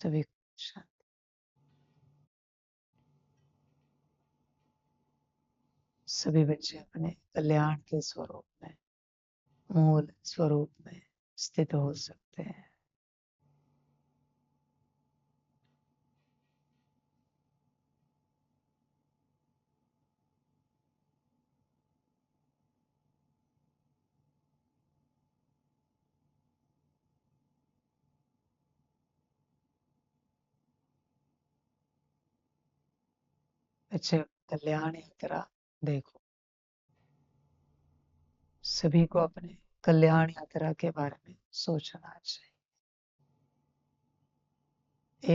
सभी को शांति। सभी बच्चे अपने कल्याण के स्वरूप में, मूल स्वरूप में स्थित हो सकते हैं। बच्चे कल्याण यात्रा देखो, सभी को अपने कल्याण यात्रा के बारे में सोचना चाहिए।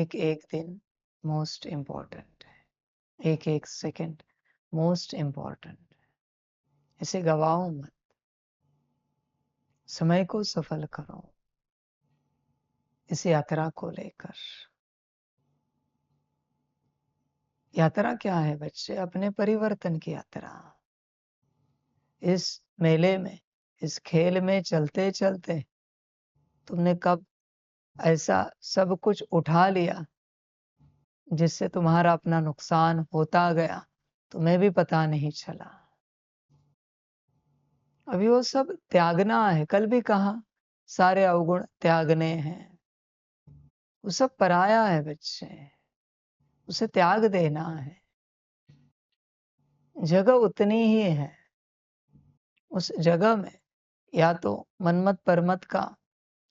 एक एक दिन मोस्ट इम्पोर्टेंट है, एक एक सेकंड मोस्ट इम्पोर्टेंट है। इसे गवाओ मत, समय को सफल करो इस यात्रा को लेकर। यात्रा क्या है बच्चे? अपने परिवर्तन की यात्रा। इस मेले में, इस खेल में चलते चलते तुमने कब ऐसा सब कुछ उठा लिया जिससे तुम्हारा अपना नुकसान होता गया, तुम्हें भी पता नहीं चला। अभी वो सब त्यागना है। कल भी कहा सारे अवगुण त्यागने हैं। वो सब पराया है बच्चे, उसे त्याग देना है। जगह उतनी ही है। उस जगह में या तो मनमत परमत का,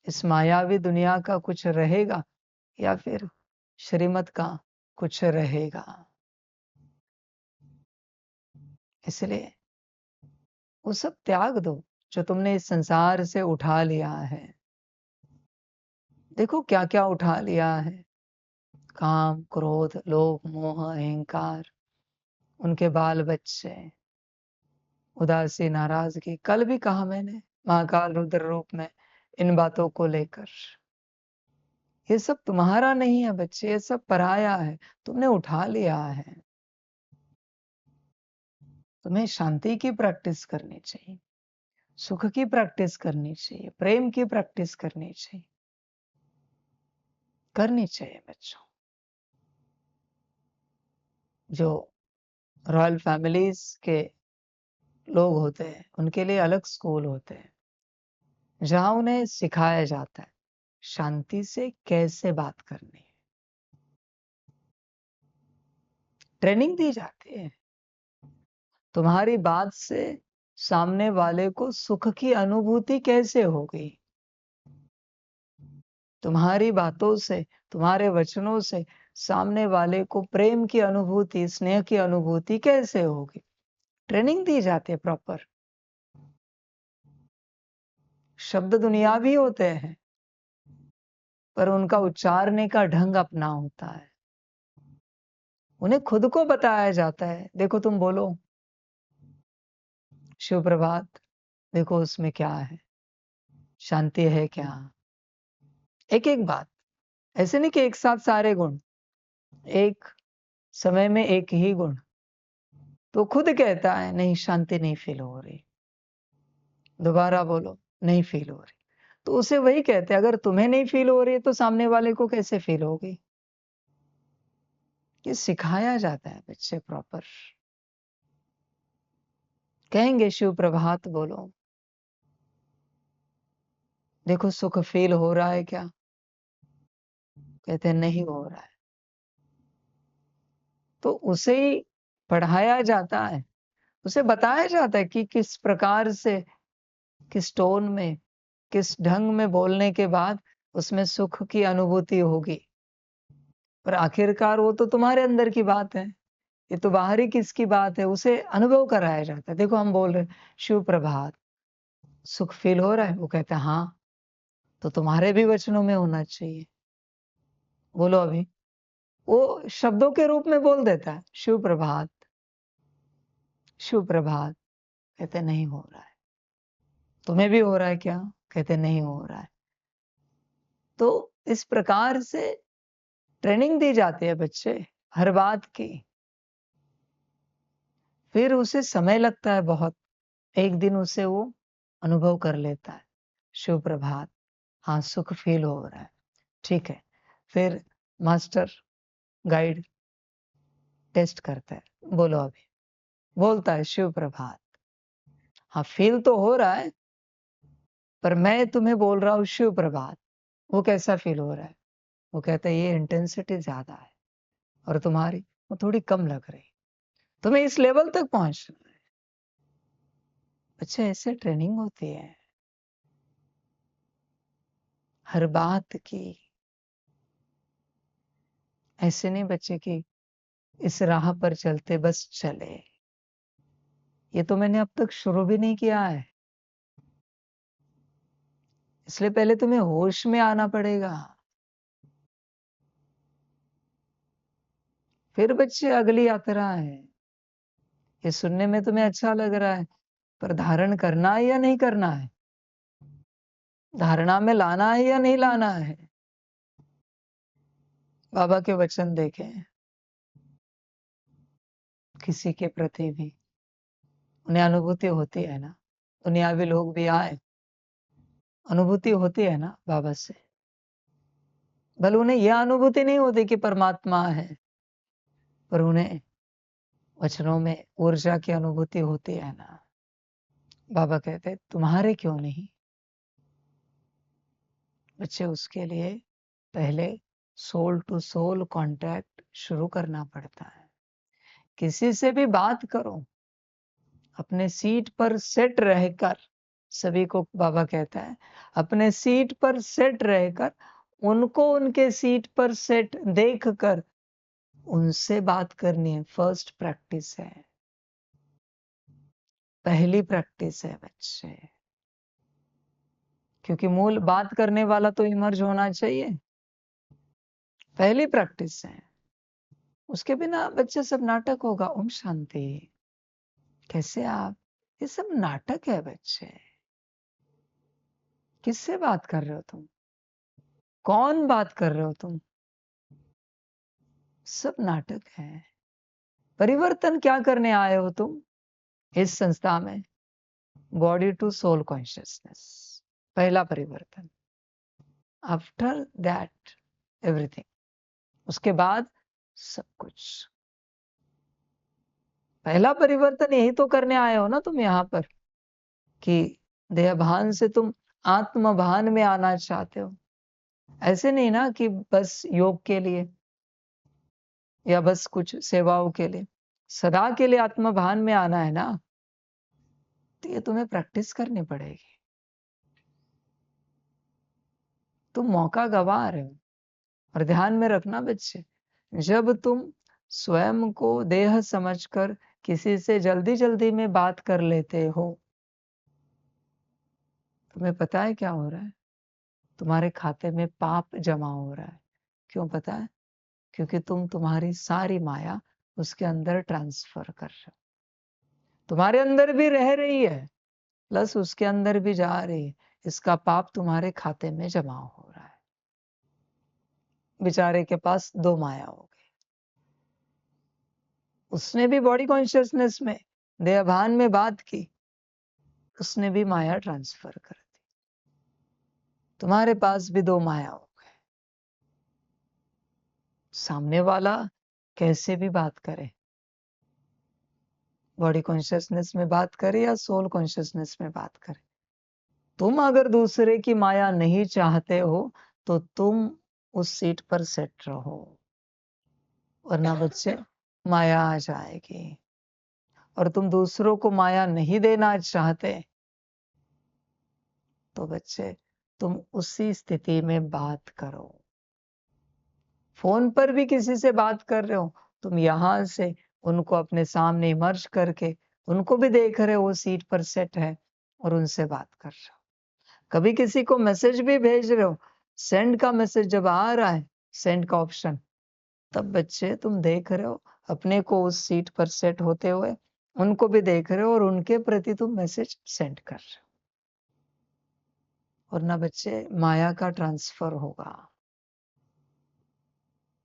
इस मायावी दुनिया का कुछ रहेगा, या फिर श्रीमत का कुछ रहेगा। इसलिए वो सब त्याग दो जो तुमने इस संसार से उठा लिया है। देखो क्या क्या उठा लिया है। काम, क्रोध, लोभ, मोह, अहंकार, उनके बाल बच्चे, उदासी, नाराजगी। कल भी कहा मैंने महाकाल रुद्र रूप में इन बातों को लेकर। ये सब तुम्हारा नहीं है बच्चे, ये सब पराया है, तुमने उठा लिया है। तुम्हें शांति की प्रैक्टिस करनी चाहिए, सुख की प्रैक्टिस करनी चाहिए, प्रेम की प्रैक्टिस करनी चाहिए, करनी चाहिए बच्चों। जो रॉयल फैमिलीज के लोग होते हैं उनके लिए अलग स्कूल होते हैं, जहां उन्हें सिखाया जाता है शांति से कैसे बात करनी है। ट्रेनिंग दी जाती है। तुम्हारी बात से सामने वाले को सुख की अनुभूति कैसे होगी? तुम्हारी बातों से, तुम्हारे वचनों से सामने वाले को प्रेम की अनुभूति, स्नेह की अनुभूति कैसे होगी? ट्रेनिंग दी जाती है प्रॉपर। शब्द दुनियावी होते हैं पर उनका उच्चारने का ढंग अपना होता है। उन्हें खुद को बताया जाता है, देखो तुम बोलो शिव प्रभात, देखो उसमें क्या है, शांति है क्या। एक एक बात, ऐसे नहीं कि एक साथ सारे गुण, एक समय में एक ही गुण। तो खुद कहता है नहीं शांति नहीं फील हो रही, दोबारा बोलो नहीं फील हो रही। तो उसे वही कहते हैं, अगर तुम्हें नहीं फील हो रही तो सामने वाले को कैसे फील होगी? ये सिखाया जाता है बच्चे प्रॉपर। कहेंगे शिव प्रभात बोलो, देखो सुख फील हो रहा है क्या? कहते हैं नहीं हो रहा है। तो उसे ही पढ़ाया जाता है, उसे बताया जाता है कि किस प्रकार से, किस टोन में, किस ढंग में बोलने के बाद उसमें सुख की अनुभूति होगी। पर आखिरकार वो तो तुम्हारे अंदर की बात है, ये तो बाहरी किसकी बात है, उसे अनुभव कराया जाता है। देखो हम बोल रहे शिव प्रभात, सुख फील हो रहा है? वो कहता है हाँ, तो तुम्हारे भी वचनों में होना चाहिए, बोलो अभी। वो शब्दों के रूप में बोल देता है शिव प्रभात, शिव प्रभात। कहते नहीं हो रहा है। तुम्हें भी हो रहा है क्या? कहते नहीं हो रहा है। तो इस प्रकार से ट्रेनिंग दी जाती है बच्चे हर बात की। फिर उसे समय लगता है बहुत, एक दिन उसे वो अनुभव कर लेता है शिव प्रभात, हाँ सुख फील हो रहा है, ठीक है। फिर मास्टर गाइड टेस्ट करता है, बोलो अभी, बोलता है शिव प्रभात। हाँ, फील तो हो रहा है, पर मैं तुम्हें बोल रहा हूँ शिव प्रभात। वो कैसा फील हो रहा है? वो कहता है ये इंटेंसिटी ज्यादा है और तुम्हारी वो थोड़ी कम लग रही, तुम्हें इस लेवल तक पहुंचना है। अच्छा, ऐसे ट्रेनिंग होती है हर बात की। ऐसे नहीं बच्चे की इस राह पर चलते बस चले, ये तो मैंने अब तक शुरू भी नहीं किया है, इसलिए पहले तुम्हें होश में आना पड़ेगा, फिर बच्चे अगली यात्रा है। ये सुनने में तुम्हें अच्छा लग रहा है, पर धारण करना है या नहीं करना है? धारणा में लाना है या नहीं लाना है? बाबा के वचन देखें, किसी के प्रति भी उन्हें अनुभूति होती है ना, दुनियावी लोग भी आए, अनुभूति होती है ना बाबा से, भले उन्हें यह अनुभूति नहीं होती कि परमात्मा है, पर उन्हें वचनों में ऊर्जा की अनुभूति होती है ना। बाबा कहते तुम्हारे क्यों नहीं? बच्चे, उसके लिए पहले सोल टू सोल कांटेक्ट शुरू करना पड़ता है। किसी से भी बात करो, अपने सीट पर सेट रहकर, सभी को बाबा कहता है अपने सीट पर सेट रहकर, उनको उनके सीट पर सेट देखकर उनसे बात करनी है। फर्स्ट प्रैक्टिस है, पहली प्रैक्टिस है बच्चे, क्योंकि मूल बात करने वाला तो इमर्ज होना चाहिए। पहली प्रैक्टिस है, उसके बिना बच्चे सब नाटक होगा। ओम शांति। कैसे आप, ये सब नाटक है बच्चे। किससे बात कर रहे हो तुम? कौन बात कर रहे हो तुम? सब नाटक है। परिवर्तन क्या करने आए हो तुम इस संस्था में? बॉडी टू सोल कॉन्शियसनेस, पहला परिवर्तन। आफ्टर दैट एवरीथिंग, उसके बाद सब कुछ। पहला परिवर्तन यही तो करने आए हो ना तुम यहाँ पर, कि देह भान से तुम आत्म भान में आना चाहते हो। ऐसे नहीं ना कि बस योग के लिए या बस कुछ सेवाओं के लिए, सदा के लिए आत्म भान में आना है ना, तो ये तुम्हें प्रैक्टिस करनी पड़ेगी। तुम मौका गवा रहे हो। और ध्यान में रखना बच्चे, जब तुम स्वयं को देह समझकर किसी से जल्दी जल्दी में बात कर लेते हो, तुम्हें पता है क्या हो रहा है? तुम्हारे खाते में पाप जमा हो रहा है। क्यों पता है? क्योंकि तुम तुम्हारी सारी माया उसके अंदर ट्रांसफर कर रहे हो। तुम्हारे अंदर भी रह रही है, प्लस उसके अंदर भी जा रही है। इसका पाप तुम्हारे खाते में जमा हो रहा है। बेचारे के पास दो माया हो गई। उसने भी बॉडी कॉन्शियसनेस में, देह भान में बात की, उसने भी माया ट्रांसफर कर दी। तुम्हारे पास भी दो माया हो गए। सामने वाला कैसे भी बात करे, बॉडी कॉन्शियसनेस में बात करे या सोल कॉन्शियसनेस में बात करे, तुम अगर दूसरे की माया नहीं चाहते हो तो तुम उस सीट पर सेट रहो, वरना बच्चे माया आ जाएगी। और तुम दूसरों को माया नहीं देना चाहते तो बच्चे तुम उसी स्थिति में बात करो। फोन पर भी किसी से बात कर रहे हो, तुम यहां से उनको अपने सामने इमर्ज करके उनको भी देख रहे हो, वो सीट पर सेट है और उनसे बात कर रहे हो। कभी किसी को मैसेज भी भेज रहे हो, सेंड का मैसेज जब आ रहा है, सेंड का ऑप्शन, तब बच्चे तुम देख रहे हो अपने को उस सीट पर सेट होते हुए, उनको भी देख रहे हो और उनके प्रति तुम मैसेज सेंड कर रहे हो। और ना बच्चे माया का ट्रांसफर होगा।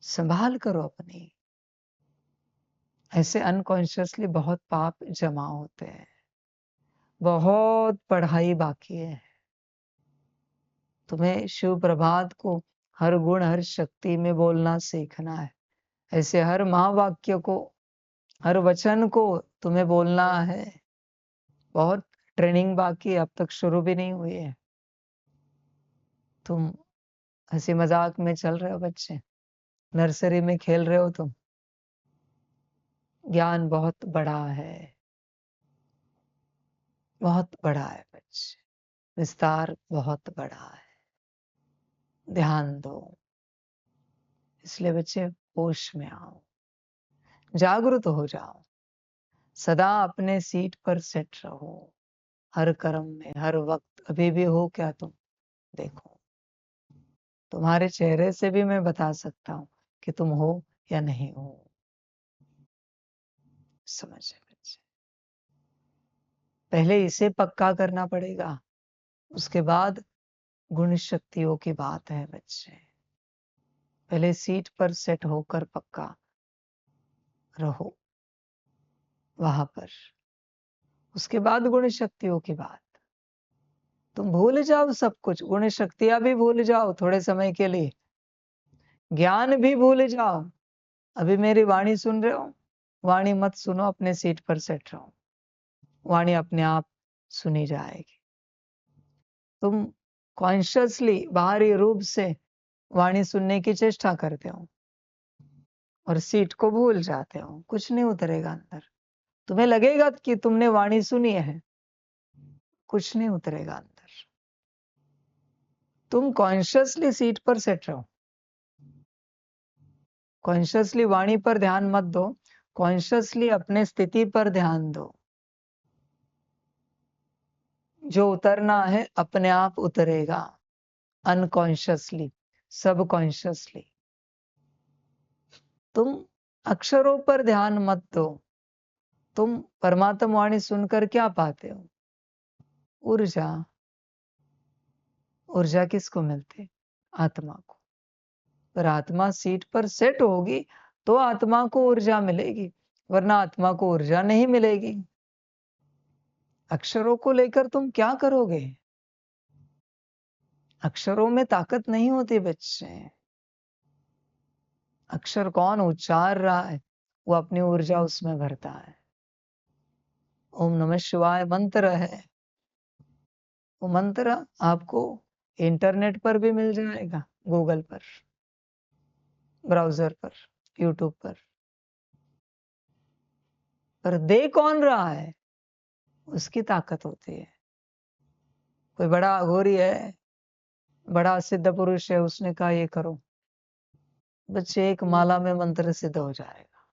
संभाल करो अपनी। ऐसे अनकॉन्शियसली बहुत पाप जमा होते हैं। बहुत पढ़ाई बाकी है। तुम्हें शिव प्रभात को हर गुण हर शक्ति में बोलना सीखना है। ऐसे हर महावाक्य को, हर वचन को तुम्हें बोलना है। बहुत ट्रेनिंग बाकी है, अब तक शुरू भी नहीं हुई है। तुम हंसी मजाक में चल रहे हो बच्चे, नर्सरी में खेल रहे हो तुम। ज्ञान बहुत बड़ा है, बहुत बड़ा है बच्चे, विस्तार बहुत बड़ा है। ध्यान दो। इसलिए बच्चे होश में आओ, जागरूक हो जाओ, सदा अपने सीट पर सेट रहो। हर कर्म में, हर वक्त, अभी भी हो क्या तुम? देखो, तुम्हारे चेहरे से भी मैं बता सकता हूं कि तुम हो या नहीं हो। समझे बच्चे? पहले इसे पक्का करना पड़ेगा, उसके बाद गुण शक्तियों की बात है बच्चे। पहले सीट पर सेट होकर पक्का रहो वहां पर, उसके बाद गुण शक्तियों की बात। तुम भूल जाओ सब कुछ, गुण शक्तियां भी भूल जाओ थोड़े समय के लिए, ज्ञान भी भूल जाओ। अभी मेरी वाणी सुन रहे हो? वाणी मत सुनो, अपने सीट पर सेट रहो। वाणी अपने आप सुनी जाएगी। तुम कॉन्शियसली बाहरी रूप से वाणी सुनने की चेष्टा करते हो और सीट को भूल जाते हो, कुछ नहीं उतरेगा अंदर। तुम्हें लगेगा कि तुमने वाणी सुनी है, कुछ नहीं उतरेगा अंदर। तुम कॉन्शियसली सीट पर सेट रहो, कॉन्शियसली वाणी पर ध्यान मत दो, कॉन्शियसली अपने स्थिति पर ध्यान दो। जो उतरना है अपने आप उतरेगा, अनकॉन्शियसली, सबकॉन्शियसली। तुम अक्षरों पर ध्यान मत दो। तुम परमात्मा वाणी सुनकर क्या पाते हो? ऊर्जा। ऊर्जा किसको मिलती? आत्मा को। पर आत्मा सीट पर सेट होगी तो आत्मा को ऊर्जा मिलेगी, वरना आत्मा को ऊर्जा नहीं मिलेगी। अक्षरों को लेकर तुम क्या करोगे? अक्षरों में ताकत नहीं होती बच्चे। अक्षर कौन उच्चार रहा है, वो अपनी ऊर्जा उसमें भरता है। ओम नमः शिवाय मंत्र है, वो मंत्र आपको इंटरनेट पर भी मिल जाएगा, गूगल पर, ब्राउजर पर, यूट्यूब पर दे कौन रहा है, उसकी ताकत होती है। कोई बड़ा अघोरी है, बड़ा सिद्ध पुरुष है, उसने कहा ये करो, बच्चे एक माला में मंत्र सिद्ध हो जाएगा,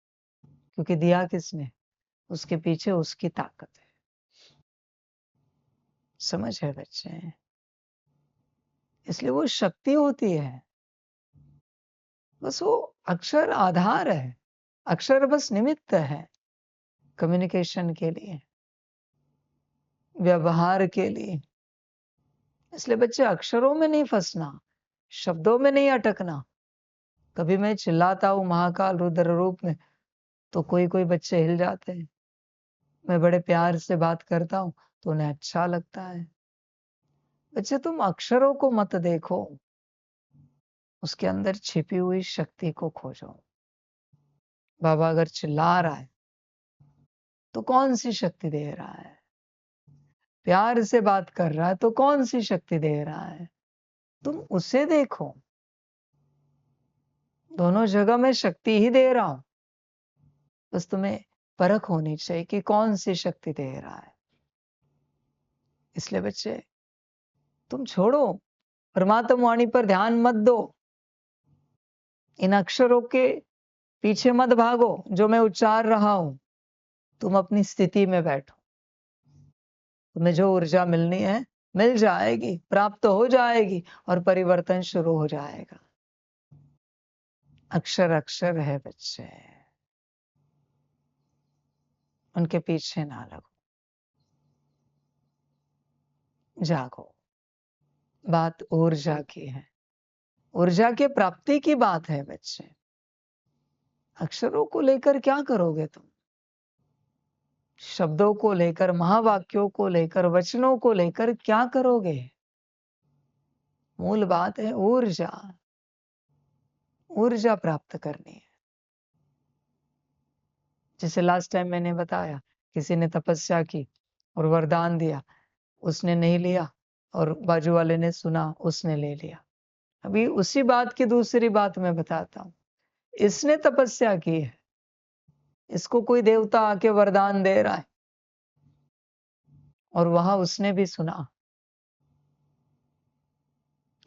क्योंकि दिया किसने? उसके पीछे उसकी ताकत है। समझ है बच्चे? इसलिए वो शक्ति होती है, बस वो अक्षर आधार है, अक्षर बस निमित्त है कम्युनिकेशन के लिए, व्यवहार के लिए। इसलिए बच्चे अक्षरों में नहीं फंसना, शब्दों में नहीं अटकना। कभी मैं चिल्लाता हूं महाकाल रुद्र रूप में तो कोई कोई बच्चे हिल जाते हैं, मैं बड़े प्यार से बात करता हूं तो उन्हें अच्छा लगता है। बच्चे तुम अक्षरों को मत देखो, उसके अंदर छिपी हुई शक्ति को खोजो। बाबा अगर चिल्ला रहा है तो कौन सी शक्ति दे रहा है? प्यार से बात कर रहा है तो कौन सी शक्ति दे रहा है? तुम उसे देखो। दोनों जगह मैं शक्ति ही दे रहा हूं, बस तुम्हें परख होनी चाहिए कि कौन सी शक्ति दे रहा है। इसलिए बच्चे तुम छोड़ो, परमात्मा वाणी पर ध्यान मत दो, इन अक्षरों के पीछे मत भागो जो मैं उच्चार रहा हूं। तुम अपनी स्थिति में बैठो, तुम्हें जो ऊर्जा मिलनी है मिल जाएगी, प्राप्त हो जाएगी और परिवर्तन शुरू हो जाएगा। अक्षर अक्षर है बच्चे, उनके पीछे ना लगो, जागो। बात ऊर्जा की है, ऊर्जा के प्राप्ति की बात है बच्चे। अक्षरों को लेकर क्या करोगे तुम? शब्दों को लेकर, महावाक्यों को लेकर, वचनों को लेकर क्या करोगे? मूल बात है ऊर्जा। ऊर्जा प्राप्त करनी है। जैसे लास्ट टाइम मैंने बताया, किसी ने तपस्या की और वरदान दिया, उसने नहीं लिया और बाजू वाले ने सुना, उसने ले लिया। अभी उसी बात की दूसरी बात मैं बताता हूँ। इसने तपस्या की है, इसको कोई देवता आके वरदान दे रहा है और वहां उसने भी सुना।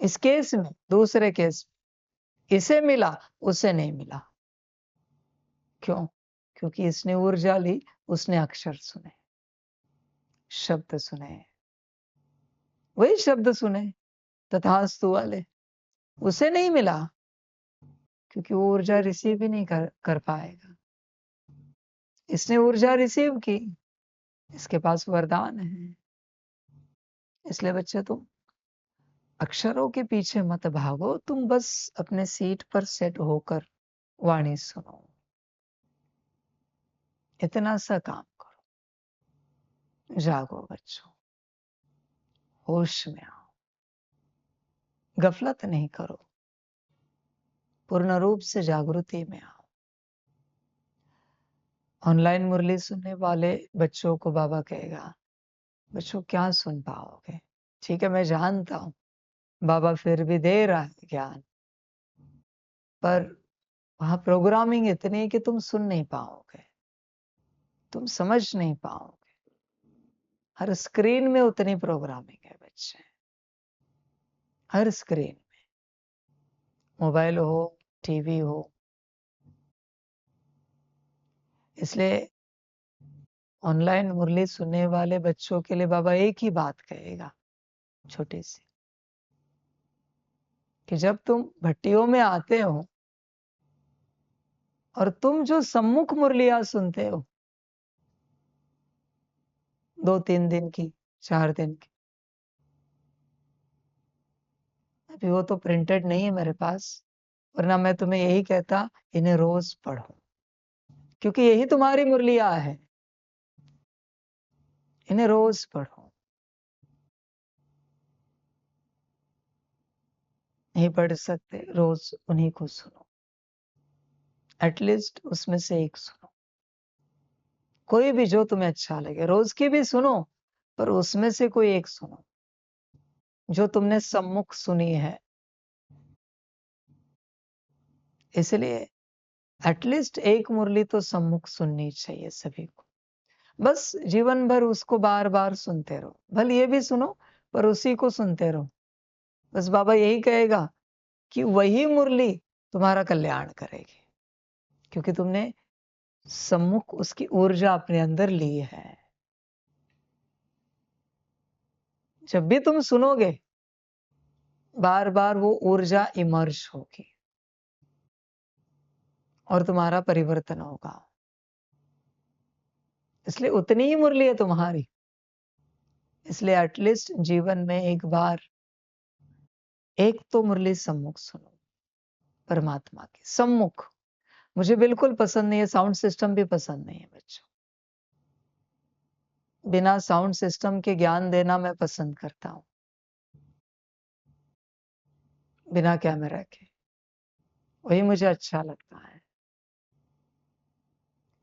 इस केस में, दूसरे केस में इसे मिला, उसे नहीं मिला। क्यों? क्योंकि इसने ऊर्जा ली, उसने अक्षर सुने, शब्द सुने, वही शब्द सुने, तथास्तु वाले। उसे नहीं मिला क्योंकि वो ऊर्जा रिसीव ही नहीं कर पाएगा। इसने ऊर्जा रिसीव की, इसके पास वरदान है। इसलिए बच्चे, तुम अक्षरों के पीछे मत भागो, तुम बस अपने सीट पर सेट होकर वाणी सुनो। इतना सा काम करो। जागो बच्चों, होश में आओ, गफलत नहीं करो, पूर्ण रूप से जागृति में आओ। ऑनलाइन मुरली सुनने वाले बच्चों को बाबा कहेगा, बच्चों क्या सुन पाओगे? ठीक है, मैं जानता हूं बाबा फिर भी दे रहा है ज्ञान, पर वहां प्रोग्रामिंग इतनी है कि तुम सुन नहीं पाओगे, तुम समझ नहीं पाओगे। हर स्क्रीन में उतनी प्रोग्रामिंग है बच्चे, हर स्क्रीन में, मोबाइल हो, टीवी हो। इसलिए ऑनलाइन मुरली सुनने वाले बच्चों के लिए बाबा एक ही बात कहेगा, छोटी सी, कि जब तुम भट्टियों में आते हो और तुम जो सम्मुख मुरलियां सुनते हो, 2-3 दिन की, 4 दिन की, अभी वो तो प्रिंटेड नहीं है मेरे पास, वरना मैं तुम्हें यही कहता, इन्हें रोज पढ़ो, क्योंकि यही तुम्हारी मुरलियां है। इन्हें रोज पढ़ो। नहीं पढ़ सकते, रोज उन्हीं को सुनो, एटलीस्ट उसमें से एक सुनो, कोई भी जो तुम्हें अच्छा लगे। रोज की भी सुनो, पर उसमें से कोई एक सुनो जो तुमने सम्मुख सुनी है। इसलिए एटलीस्ट एक मुरली तो सम्मुख सुननी चाहिए सभी को। बस जीवन भर उसको बार बार सुनते रहो, भले ये भी सुनो, पर उसी को सुनते रहो। बस बाबा यही कहेगा कि वही मुरली तुम्हारा कल्याण करेगी, क्योंकि तुमने सम्मुख उसकी ऊर्जा अपने अंदर ली है। जब भी तुम सुनोगे, बार बार वो ऊर्जा इमर्ज होगी और तुम्हारा परिवर्तन होगा। इसलिए उतनी ही मुरली है तुम्हारी। इसलिए एटलीस्ट जीवन में एक बार एक तो मुरली सम्मुख सुनो, परमात्मा की सम्मुख। मुझे बिल्कुल पसंद नहीं है, साउंड सिस्टम भी पसंद नहीं है बच्चों। बिना साउंड सिस्टम के ज्ञान देना मैं पसंद करता हूं, बिना कैमरा के, वही मुझे अच्छा लगता है।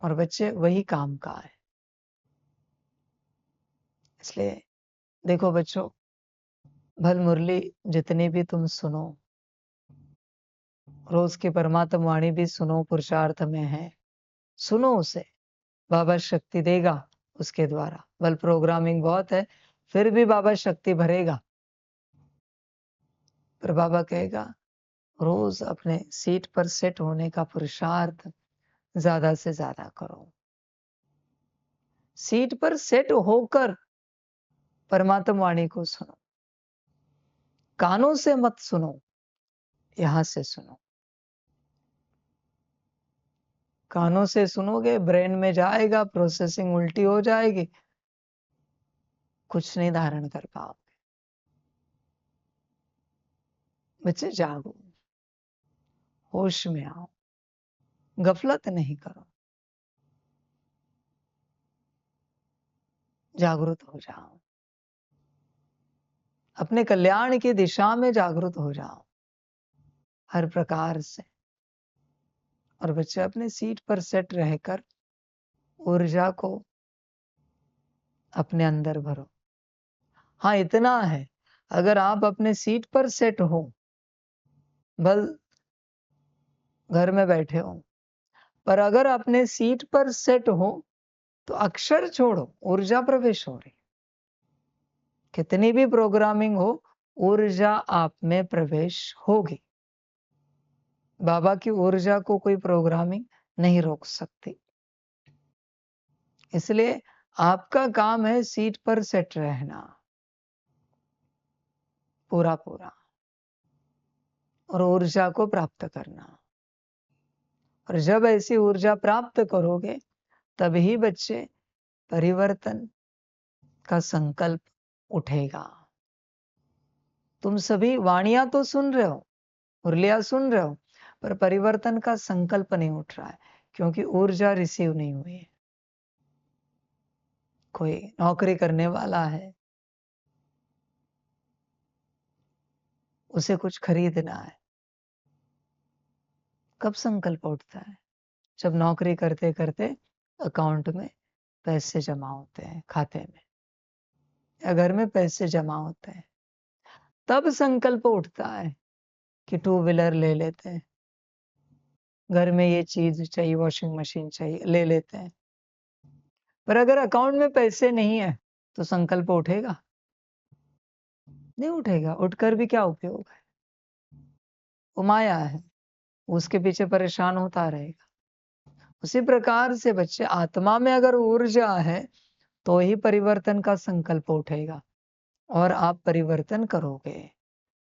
और बच्चे वही काम का है। इसलिए देखो बच्चों, भल मुरली जितनी भी तुम सुनो, रोज की परमात्मा वाणी भी सुनो, पुरुषार्थ में है, सुनो उसे, बाबा शक्ति देगा उसके द्वारा। बल प्रोग्रामिंग बहुत है, फिर भी बाबा शक्ति भरेगा। पर बाबा कहेगा, रोज अपने सीट पर सेट होने का पुरुषार्थ ज्यादा से ज्यादा करो। सीट पर सेट होकर परमात्मा वाणी को सुनो, कानों से मत सुनो, यहां से सुनो। कानों से सुनोगे, ब्रेन में जाएगा, प्रोसेसिंग उल्टी हो जाएगी, कुछ नहीं धारण कर पाओगे। बच्चे जागो, होश में आओ, गफलत नहीं करो, जागृत हो जाओ, अपने कल्याण की दिशा में जागृत हो जाओ, हर प्रकार से। और बच्चे अपने सीट पर सेट रहकर ऊर्जा को अपने अंदर भरो। हाँ, इतना है, अगर आप अपने सीट पर सेट हो, बल घर में बैठे हो, पर अगर अपने सीट पर सेट हो तो अक्षर छोड़ो, ऊर्जा प्रवेश हो रही। कितनी भी प्रोग्रामिंग हो, ऊर्जा आप में प्रवेश होगी। बाबा की ऊर्जा को कोई प्रोग्रामिंग नहीं रोक सकती। इसलिए आपका काम है सीट पर सेट रहना, पूरा पूरा, और ऊर्जा को प्राप्त करना। और जब ऐसी ऊर्जा प्राप्त करोगे, तभी बच्चे परिवर्तन का संकल्प उठेगा। तुम सभी वाणियां तो सुन रहे हो, मुरलियां सुन रहे हो, पर परिवर्तन का संकल्प नहीं उठ रहा है, क्योंकि ऊर्जा रिसीव नहीं हुई है। कोई नौकरी करने वाला है, उसे कुछ खरीदना है, कब संकल्प उठता है? जब नौकरी करते करते अकाउंट में पैसे जमा होते हैं, खाते में, या घर में पैसे जमा होते हैं, तब संकल्प उठता है कि टू व्हीलर ले लेते हैं, घर में ये चीज चाहिए, वॉशिंग मशीन चाहिए, ले लेते हैं। पर अगर अकाउंट में पैसे नहीं है तो संकल्प उठेगा? नहीं उठेगा। उठकर भी क्या उपयोग है? वो माया है, उसके पीछे परेशान होता रहेगा। उसी प्रकार से बच्चे, आत्मा में अगर ऊर्जा है तो ही परिवर्तन का संकल्प उठेगा और आप परिवर्तन करोगे,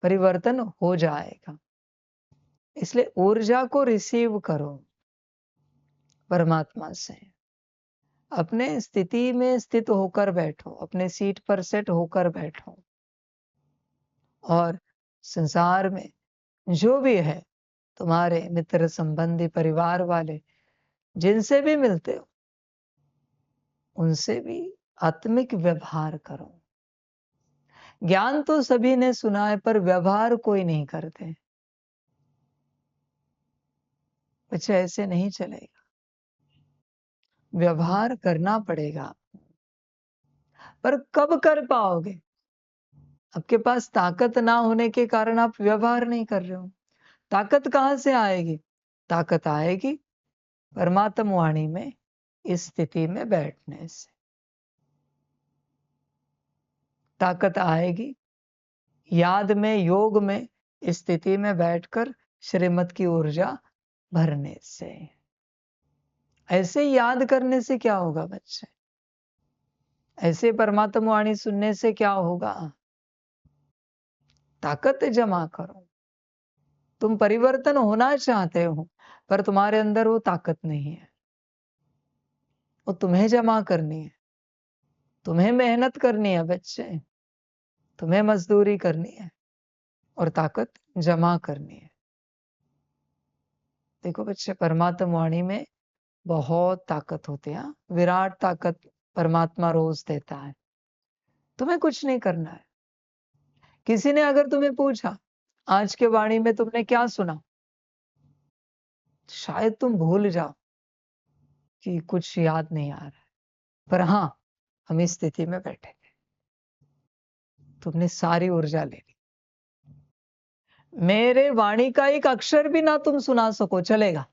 परिवर्तन हो जाएगा। इसलिए ऊर्जा को रिसीव करो परमात्मा से। अपने स्थिति में स्थित होकर बैठो, अपने सीट पर सेट होकर बैठो, और संसार में जो भी है, तुम्हारे मित्र, संबंधी, परिवार वाले, जिनसे भी मिलते हो, उनसे भी आत्मिक व्यवहार करो। ज्ञान तो सभी ने सुना है, पर व्यवहार कोई नहीं करते। बच्चे, ऐसे नहीं चलेगा, व्यवहार करना पड़ेगा। पर कब कर पाओगे? आपके पास ताकत ना होने के कारण आप व्यवहार नहीं कर रहे हो। ताकत कहां से आएगी? ताकत आएगी परमात्म वाणी में इस स्थिति में बैठने से। ताकत आएगी याद में, योग में, इस स्थिति में बैठकर श्रीमत की ऊर्जा भरने से। ऐसे याद करने से क्या होगा बच्चे? ऐसे परमात्मा वाणी सुनने से क्या होगा? ताकत जमा करो। तुम परिवर्तन होना चाहते हो, पर तुम्हारे अंदर वो ताकत नहीं है। वो तुम्हें जमा करनी है, तुम्हें मेहनत करनी है बच्चे, तुम्हें मजदूरी करनी है और ताकत जमा करनी है। देखो बच्चे, परमात्मा वाणी में बहुत ताकत होती है। विराट ताकत परमात्मा रोज देता है। तुम्हें कुछ नहीं करना है। किसी ने अगर तुम्हें पूछा, आज के वाणी में तुमने क्या सुना, शायद तुम भूल जाओ कि कुछ याद नहीं आ रहा है, पर हाँ, हम इस स्थिति में बैठे थे, तुमने सारी ऊर्जा ले ली। मेरे वाणी का एक अक्षर भी ना तुम सुना सको, चलेगा।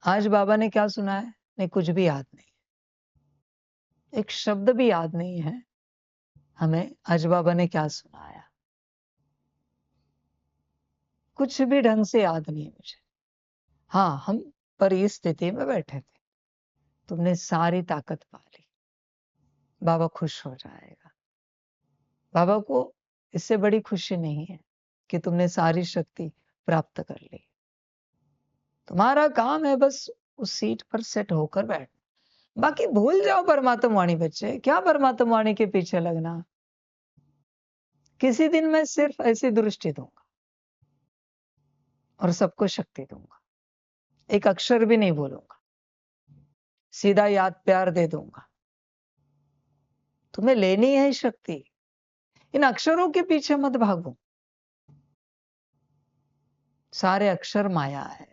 आज बाबा ने क्या सुनाया? नहीं, कुछ भी याद नहीं, एक शब्द भी याद नहीं है हमें आज बाबा ने क्या सुनाया। कुछ भी ढंग से याद नहीं है मुझे। हाँ, हम पर इस स्थिति में बैठे थे, तुमने सारी ताकत पा ली। बाबा खुश हो जाएगा। बाबा को इससे बड़ी खुशी नहीं है कि तुमने सारी शक्ति प्राप्त कर ली। तुम्हारा काम है बस उस सीट पर सेट होकर बैठ। बाकी भूल जाओ परमात्मा वाणी बच्चे, क्या परमात्मा वाणी के पीछे लगना। किसी दिन मैं सिर्फ ऐसी दृष्टि दूंगा और सबको शक्ति दूंगा, एक अक्षर भी नहीं बोलूंगा, सीधा याद प्यार दे दूंगा। तुम्हें लेनी है शक्ति, इन अक्षरों के पीछे मत भागो। सारे अक्षर माया है,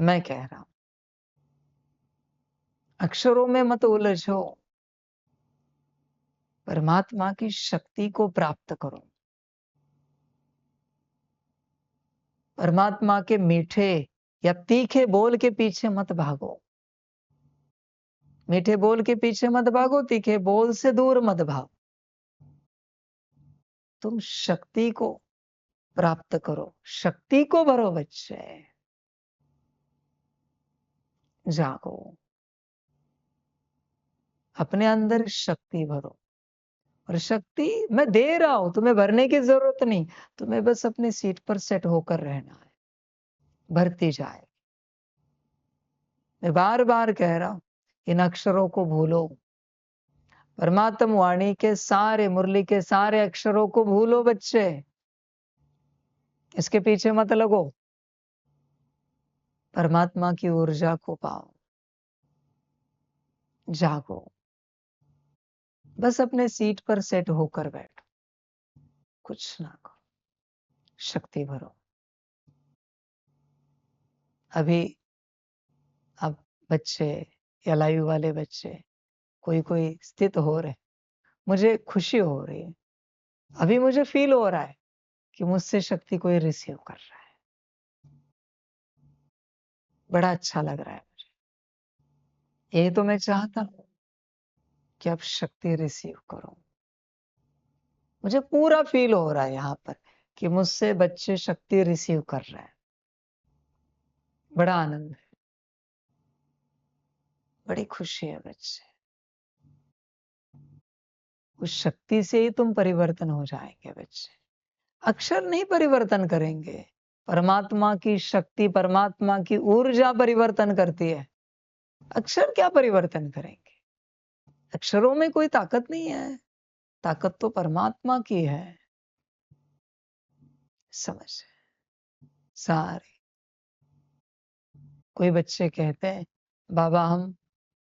मैं कह रहा हूं, अक्षरों में मत उलझो, परमात्मा की शक्ति को प्राप्त करो। परमात्मा के मीठे या तीखे बोल के पीछे मत भागो। मीठे बोल के पीछे मत भागो, तीखे बोल से दूर मत भागो। तुम शक्ति को प्राप्त करो, शक्ति को भरो बच्चे, जागो, अपने अंदर शक्ति भरो। और शक्ति मैं दे रहा हूं, तुम्हें भरने की जरूरत नहीं, तुम्हें बस अपनी सीट पर सेट होकर रहना है, भरती जाए। मैं बार बार कह रहा हूं, इन अक्षरों को भूलो, परमात्म वाणी के सारे, मुरली के सारे अक्षरों को भूलो बच्चे, इसके पीछे मत लगो। परमात्मा की ऊर्जा को पाओ, जागो, बस अपने सीट पर सेट होकर बैठो, कुछ ना करो, शक्ति भरो। अभी अब बच्चे या लाइव वाले बच्चे कोई कोई स्थित हो रहे, मुझे खुशी हो रही है, अभी मुझे फील हो रहा है कि मुझसे शक्ति कोई रिसीव कर रहा है, बड़ा अच्छा लग रहा है मुझे। यही तो मैं चाहता हूं कि आप शक्ति रिसीव करो। मुझे पूरा फील हो रहा है यहाँ पर कि मुझसे बच्चे शक्ति रिसीव कर रहे हैं, बड़ा आनंद है, बड़ी खुशी है बच्चे। उस शक्ति से ही तुम परिवर्तन हो जाएंगे बच्चे, अक्षर नहीं परिवर्तन करेंगे, परमात्मा की शक्ति, परमात्मा की ऊर्जा परिवर्तन करती है। अक्षर क्या परिवर्तन करेंगे? अक्षरों में कोई ताकत नहीं है, ताकत तो परमात्मा की है। समझ सारे कोई बच्चे कहते हैं, बाबा हम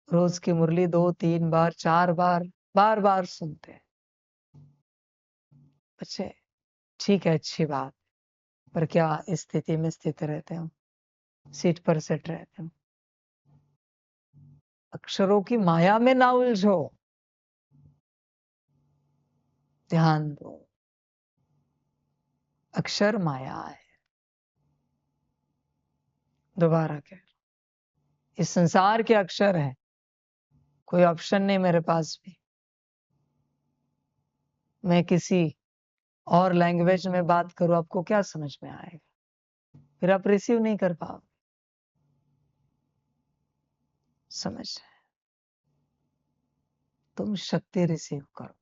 रोज की मुरली 2-3 बार 4 बार बार बार सुनते हैं। बच्चे ठीक है, अच्छी बात, पर क्या स्थिति में स्थित रहते हो, सीट पर सेट रहते हो? अक्षरों की माया में ना उलझो, ध्यान दो, अक्षर माया है। दोबारा कह, इस संसार के अक्षर है, कोई ऑप्शन नहीं मेरे पास भी। मैं किसी और लैंग्वेज में बात करूं, आपको क्या समझ में आएगा? फिर आप रिसीव नहीं कर पाओगे। समझ, तुम शक्ति रिसीव करो,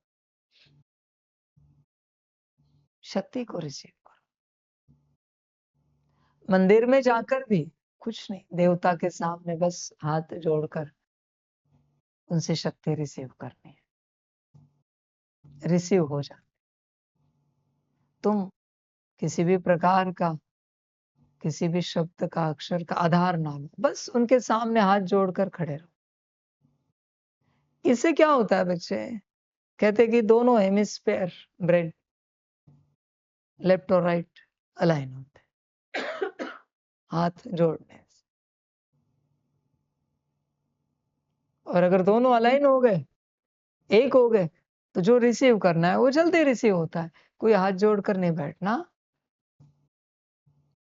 शक्ति को रिसीव करो। मंदिर में जाकर भी कुछ नहीं, देवता के सामने बस हाथ जोड़कर उनसे शक्ति रिसीव करनी है, रिसीव हो जा। तुम किसी भी प्रकार का, किसी भी शब्द का, अक्षर का आधार ना लो, बस उनके सामने हाथ जोड़कर खड़े रहो। इससे क्या होता है बच्चे? कहते कि दोनों हेमिस्फेयर ब्रेन, लेफ्ट और राइट अलाइन होते हाथ जोड़ने से। और अगर दोनों अलाइन हो गए, एक हो गए, तो जो रिसीव करना है वो जल्दी रिसीव होता है। कोई हाथ जोड़कर नहीं बैठना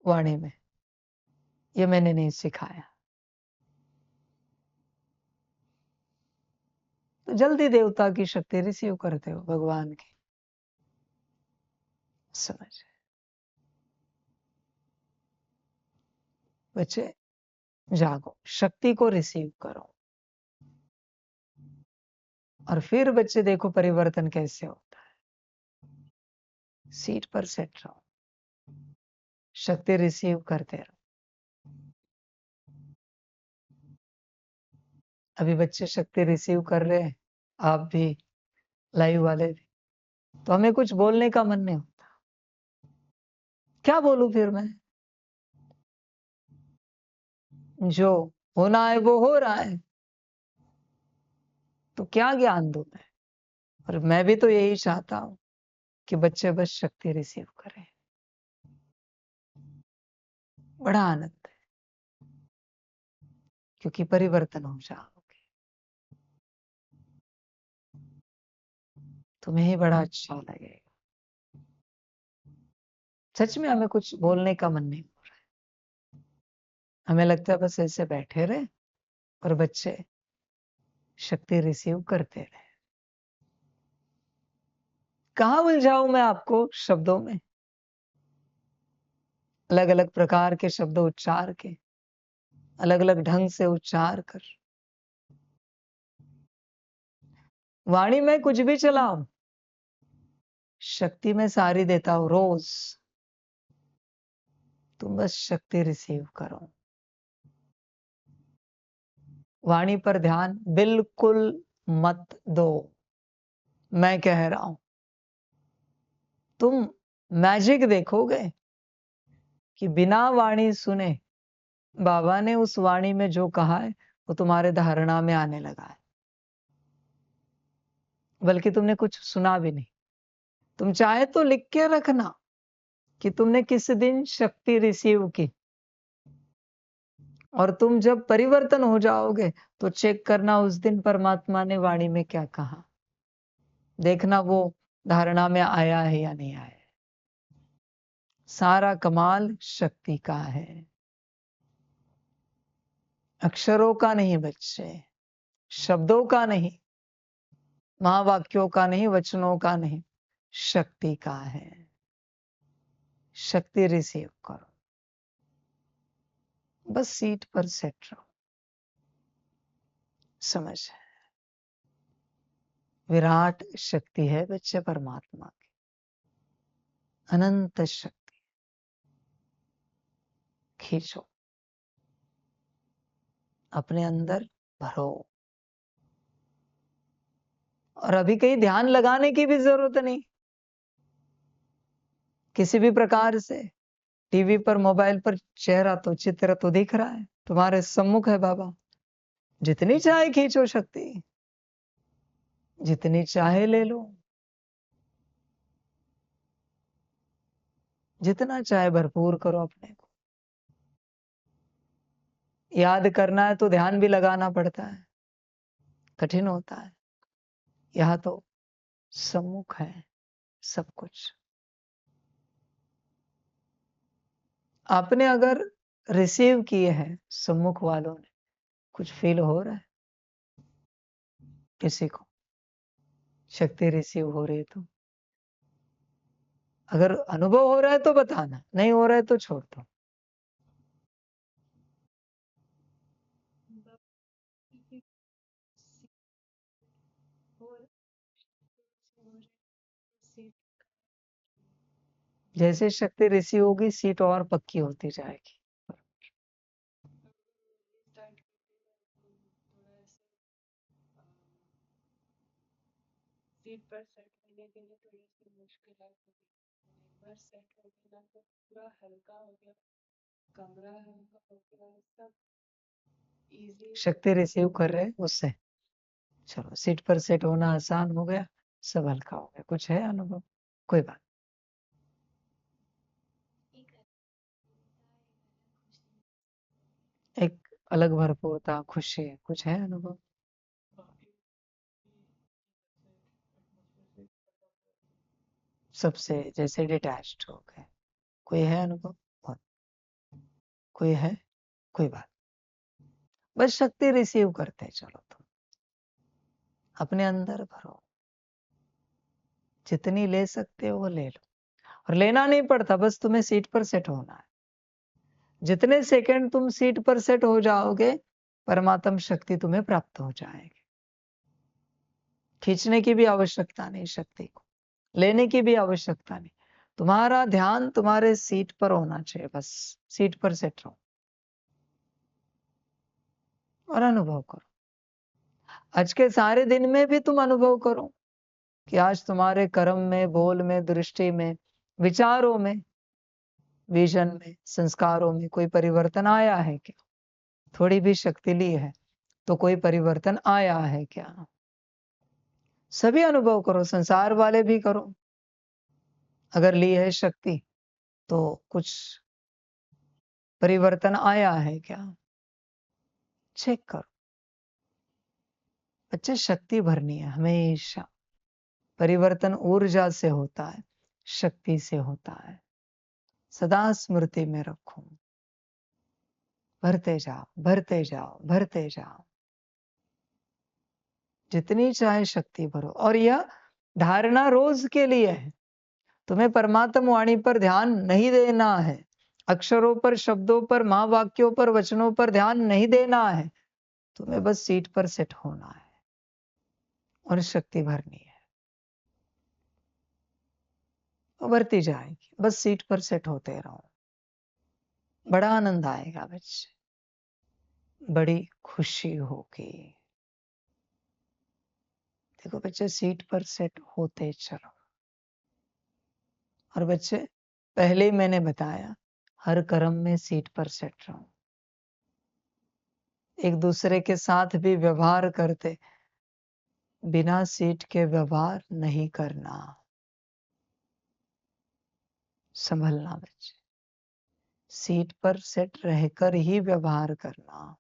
वाणी में, ये मैंने नहीं सिखाया। तो जल्दी देवता की शक्ति रिसीव करते हो, भगवान की। समझ बच्चे, जागो, शक्ति को रिसीव करो, और फिर बच्चे देखो परिवर्तन कैसे होता है। सीट पर सेट रहो, शक्ति रिसीव करते रहो। अभी बच्चे शक्ति रिसीव कर रहे हैं, आप भी, लाइव वाले भी, तो हमें कुछ बोलने का मन नहीं होता। क्या बोलूं फिर मैं? जो होना है वो हो रहा है, तो क्या ज्ञान दूं मैं? और मैं भी तो यही चाहता हूं कि बच्चे बस शक्ति रिसीव करें। बड़ा आनंद है, क्योंकि परिवर्तन हो जाओगे। तुम्हें ही बड़ा अच्छा लगेगा। सच में हमें कुछ बोलने का मन नहीं हो रहा है। हमें लगता है बस ऐसे बैठे रहे और बच्चे शक्ति रिसीव करते रहे। कहाँ उलझाऊं मैं आपको शब्दों में, अलग अलग प्रकार के शब्द उच्चार के, अलग अलग ढंग से उच्चार कर। वाणी में कुछ भी चलाओ, शक्ति में सारी देता हूं रोज। तुम बस शक्ति रिसीव करो। वाणी पर ध्यान बिल्कुल मत दो। मैं कह रहा हूं, तुम मैजिक देखोगे कि बिना वाणी सुने बाबा ने उस वाणी में जो कहा है वो तुम्हारे धारणा में आने लगा है। बल्कि तुमने कुछ सुना भी नहीं। तुम चाहे तो लिख के रखना कि तुमने किस दिन शक्ति रिसीव की, और तुम जब परिवर्तन हो जाओगे तो चेक करना उस दिन परमात्मा ने वाणी में क्या कहा। देखना वो धारणा में आया है या नहीं आया। सारा कमाल शक्ति का है, अक्षरों का नहीं बच्चे, शब्दों का नहीं, महावाक्यों का नहीं, वचनों का नहीं, शक्ति का है। शक्ति रिसीव करो, बस सीट पर सेट रहो। समझ, विराट शक्ति है बच्चे परमात्मा की, अनंत शक्ति। खींचो, अपने अंदर भरो। और अभी कहीं ध्यान लगाने की भी जरूरत नहीं। किसी भी प्रकार से टीवी पर, मोबाइल पर चेहरा तो, चित्र तो दिख रहा है, तुम्हारे सम्मुख है बाबा। जितनी चाहे खींचो शक्ति, जितनी चाहे ले लो, जितना चाहे भरपूर करो अपने को। याद करना है तो ध्यान भी लगाना पड़ता है, कठिन होता है। यह तो सम्मुख है सब कुछ। आपने अगर रिसीव किए हैं सम्मुख वालों ने, कुछ फील हो रहा है किसी को? शक्ति रिसीव हो रही है तो अगर अनुभव हो रहा है तो बताना, नहीं हो रहा है तो छोड़ दो। जैसे शक्ति रिसीव होगी सीट और पक्की होती जाएगी। सीट पर सेट होने के लिए थोड़ी सी मुश्किल है, एक बार सेट हो गया तो पूरा हल्का हो गया, कमरा हल्का हो गया, सब इजी। शक्ति रिसीव कर रहे हैं उससे, चलो सीट पर सेट होना आसान हो गया, सब हल्का हो गया। कुछ है अनुभव? कोई बात। एक अलग भरपूरता, खुशी, कुछ है अनुभव? सबसे जैसे डिटैच्ड हो गए, कोई है अनुभव? बहुत। कोई है? कोई बात। बस शक्ति रिसीव करते चलो, तुम अपने अंदर भरो, जितनी ले सकते हो वो ले लो। और लेना नहीं पड़ता, बस तुम्हें सीट पर सेट होना है। जितने सेकंड तुम सीट पर सेट हो जाओगे, परमात्म शक्ति तुम्हें प्राप्त हो जाएगी। खींचने की भी आवश्यकता नहीं शक्ति को, लेने की भी आवश्यकता नहीं। तुम्हारा ध्यान तुम्हारे सीट पर होना चाहिए, बस सीट पर सेट रहो और अनुभव करो। आज के सारे दिन में भी तुम अनुभव करो कि आज तुम्हारे कर्म में, बोल में, दृष्टि में, विचारों में, विजन में, संस्कारों में कोई परिवर्तन आया है क्या? थोड़ी भी शक्ति ली है तो कोई परिवर्तन आया है क्या? सभी अनुभव करो, संसार वाले भी करो। अगर ली है शक्ति तो कुछ परिवर्तन आया है क्या? चेक करो। बच्चे शक्ति भरनी है हमेशा। परिवर्तन ऊर्जा से होता है, शक्ति से होता है। सदा स्मृति में रखो। भरते जाओ, भरते जाओ, भरते जाओ। जितनी चाहे शक्ति भरो। और यह धारणा रोज के लिए है। तुम्हें परमात्मा वाणी पर ध्यान नहीं देना है, अक्षरों पर, शब्दों पर, महावाक्यों पर, वचनों पर ध्यान नहीं देना है। तुम्हें बस सीट पर सेट होना है और शक्ति भरनी है। भरती जाएगी, बस सीट पर सेट होते रहो। बड़ा आनंद आएगा बच्चे, बड़ी खुशी होगी। देखो बच्चे, सीट पर सेट होते चलो। और बच्चे, पहले ही मैंने बताया, हर कर्म में सीट पर सेट रहो। एक दूसरे के साथ भी व्यवहार करते बिना सीट के व्यवहार नहीं करना। संभलना बच्चे, सीट पर सेट रहकर ही व्यवहार करना।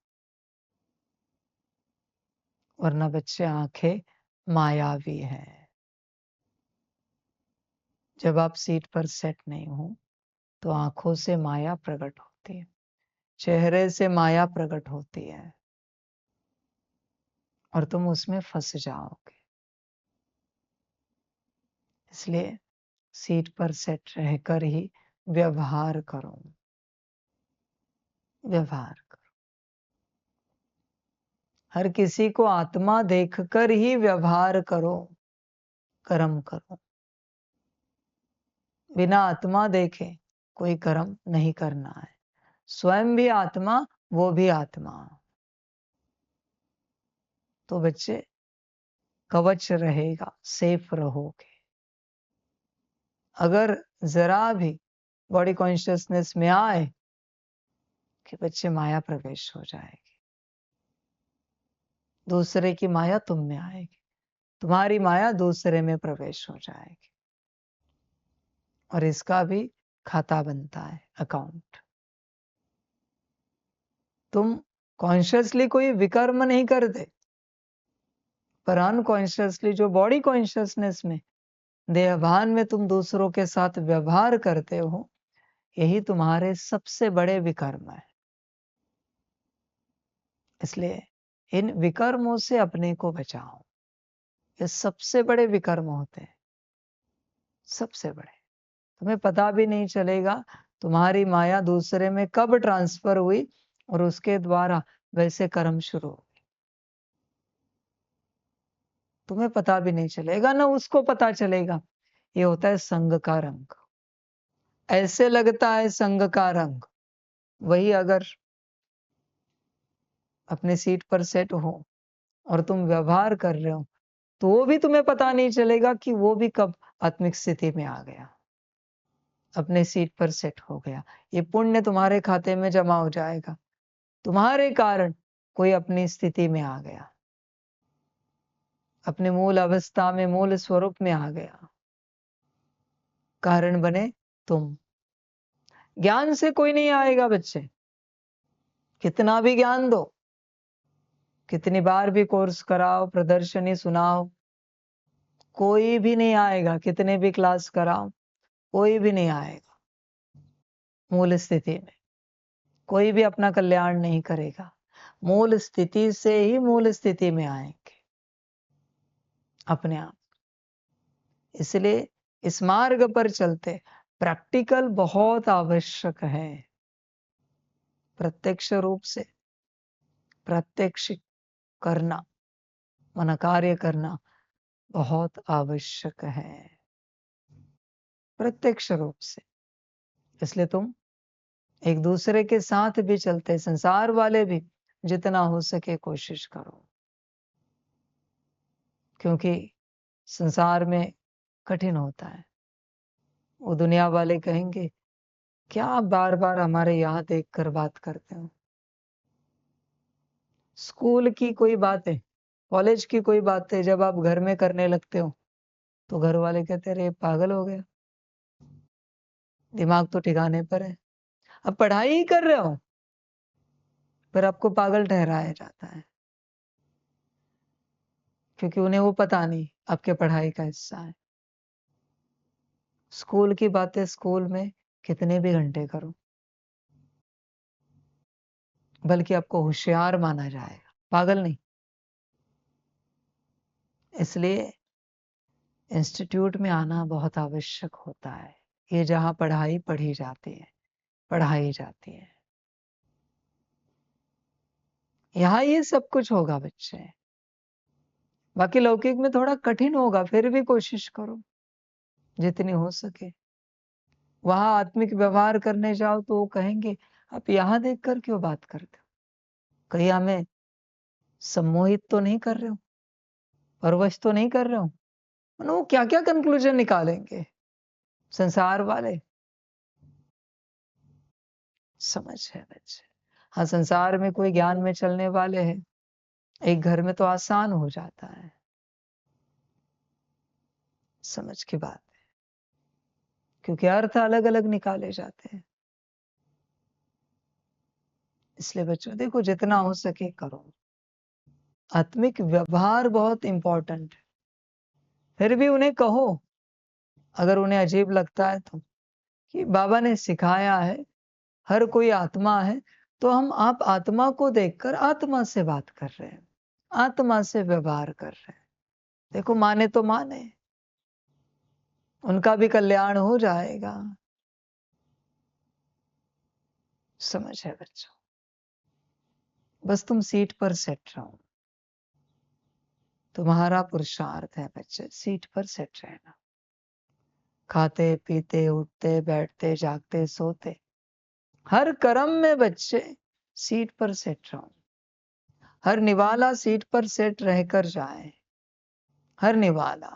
वरना बच्चे आंखें मायावी हैं। जब आप सीट पर सेट नहीं हो तो आंखों से माया प्रकट होती है, चेहरे से माया प्रकट होती है और तुम उसमें फंस जाओगे। इसलिए सीट पर सेट रहकर ही व्यवहार करो। व्यवहार करो। हर किसी को आत्मा देखकर ही व्यवहार करो, कर्म करो। बिना आत्मा देखे कोई कर्म नहीं करना है। स्वयं भी आत्मा, वो भी आत्मा। तो बच्चे, कवच रहेगा, सेफ रहोगे। अगर जरा भी बॉडी कॉन्शियसनेस में आए कि बच्चे, माया प्रवेश हो जाएगी। दूसरे की माया तुम में आएगी, तुम्हारी माया दूसरे में प्रवेश हो जाएगी। और इसका भी खाता बनता है, अकाउंट। तुम कॉन्शियसली कोई विकर्म नहीं करते, पर अनकॉन्शियसली जो बॉडी कॉन्शियसनेस में, देहभान में तुम दूसरों के साथ व्यवहार करते हो, यही तुम्हारे सबसे बड़े विकर्म है। इसलिए इन विकर्मों से अपने को बचाओ। ये सबसे बड़े विकर्म होते हैं, सबसे बड़े। तुम्हें पता भी नहीं चलेगा तुम्हारी माया दूसरे में कब ट्रांसफर हुई और उसके द्वारा वैसे कर्म शुरू हो गए। तुम्हें पता भी नहीं चलेगा, ना उसको पता चलेगा। ये होता है संग का रंग। ऐसे लगता है संग का रंग, वही अगर अपने सीट पर सेट हो और तुम व्यवहार कर रहे हो, तो वो भी तुम्हें पता नहीं चलेगा कि वो भी कब आत्मिक स्थिति में आ गया, अपने सीट पर सेट हो गया। ये पुण्य तुम्हारे खाते में जमा हो जाएगा। तुम्हारे कारण कोई अपनी स्थिति में आ गया, अपने मूल अवस्था में, मूल स्वरूप में आ गया। कारण बने तुम। ज्ञान से कोई नहीं आएगा बच्चे, कितना भी ज्ञान दो, कितनी बार भी कोर्स कराओ, प्रदर्शनी सुनाओ, कोई भी नहीं आएगा। कितने भी क्लास कराओ, कोई भी नहीं आएगा। मूल स्थिति में कोई भी अपना कल्याण नहीं करेगा। मूल स्थिति से ही मूल स्थिति में आएंगे अपने आप। इसलिए इस मार्ग पर चलते प्रैक्टिकल बहुत आवश्यक है। प्रत्यक्ष रूप से प्रत्यक्ष करना, मन कार्य करना बहुत आवश्यक है, प्रत्यक्ष रूप से। इसलिए तुम एक दूसरे के साथ भी चलते, संसार वाले भी जितना हो सके कोशिश करो। क्योंकि संसार में कठिन होता है। वो दुनिया वाले कहेंगे, क्या आप बार बार हमारे यहाँ देख कर बात करते हो। स्कूल की कोई बातें, कॉलेज की कोई बातें जब आप घर में करने लगते हो, तो घर वाले कहते रहे पागल हो गया, दिमाग तो ठिकाने पर है। अब पढ़ाई ही कर रहे हो, पर आपको पागल ठहराया जाता है, क्योंकि उन्हें वो पता नहीं आपके पढ़ाई का हिस्सा है। स्कूल की बातें स्कूल में कितने भी घंटे करो, बल्कि आपको होशियार माना जाएगा, पागल नहीं। इसलिए इंस्टीट्यूट में आना बहुत आवश्यक होता है। ये जहाँ पढ़ाई पढ़ी जाती है, पढ़ाई जाती है, यहाँ ये सब कुछ होगा बच्चे। बाकी लौकिक में थोड़ा कठिन होगा, फिर भी कोशिश करो जितनी हो सके। वहां आत्मिक व्यवहार करने जाओ तो वो कहेंगे आप यहाँ देखकर क्यों बात करते हो, कहीं हमें सम्मोहित तो नहीं कर रहे हो, परवश तो नहीं कर रहे हो। मतलब वो क्या क्या कंक्लूजन निकालेंगे संसार वाले। समझ है बच्चे। हाँ, संसार में कोई ज्ञान में चलने वाले हैं, एक घर में तो आसान हो जाता है। समझ की बात है, क्योंकि अर्थ अलग अलग निकाले जाते हैं। इसलिए बच्चों देखो, जितना हो सके करो। आत्मिक व्यवहार बहुत इंपॉर्टेंट है। फिर भी उन्हें कहो, अगर उन्हें अजीब लगता है तो, कि बाबा ने सिखाया है हर कोई आत्मा है, तो हम आप आत्मा को देखकर आत्मा से बात कर रहे हैं, आत्मा से व्यवहार कर रहे हैं। देखो, माने तो माने, उनका भी कल्याण हो जाएगा। समझ है बच्चों। बस तुम सीट पर सेट रहो, तुम्हारा पुरुषार्थ है बच्चे, सीट पर सेट रहना। खाते पीते उठते बैठते जागते सोते, हर कर्म में बच्चे सीट पर सेट रहो। हर निवाला सीट पर सेट रहकर जाए, हर निवाला।